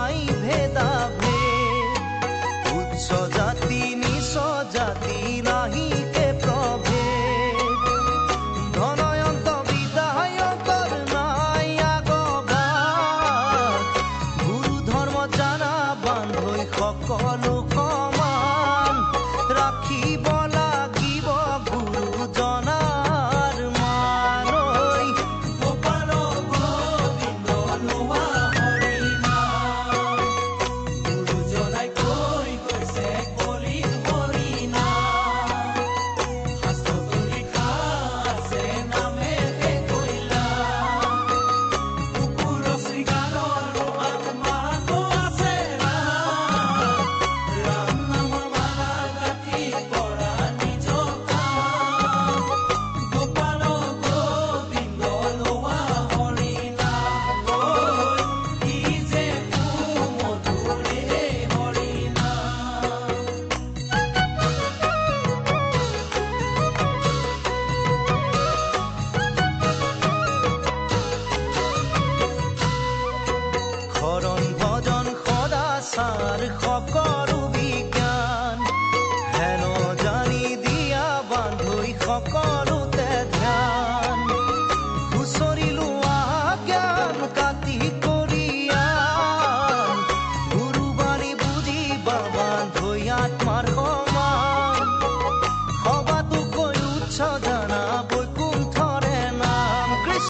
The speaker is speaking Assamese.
নাই ভেদা ভেদ উচ্চ জাতি নিচ জাতি নাহি কে প্ৰভেদ ধনয়ন্ত বিধায়কৰ নাই আগবাদ গুৰু ধৰ্ম জানা বান্ধৈ সকলো সমান ৰাখিব লাগিব গুৰুজনাৰ মান ঐ গোপাল গোবিন্দ লোৱা হৰি নাম গুৰুজনাই কৈ গৈছে কলিত হৰি নাম শাস্ত্ৰতো লিখা আছে নামেৰে কৈলা কুকুৰ শৃগালৰ আত্মাটো আছে ৰাম নামৰ মালা গাঁঠি কৰা নিজ কাম গোপাল গোবিন্দ লোৱা হৰি নাম কি যে সুমধুৰে হৰি নাম শৰণ ভজন সদাচাৰ সকলো বিজ্ঞান হেন জানি দিয়া বান্ধৈ সকলোতে ধ্যান হুঁচৰি লোৱা জ্ঞান কাটি কৰিয়ান গুৰু বাণী বুজিবা বান্ধৈ আত্মা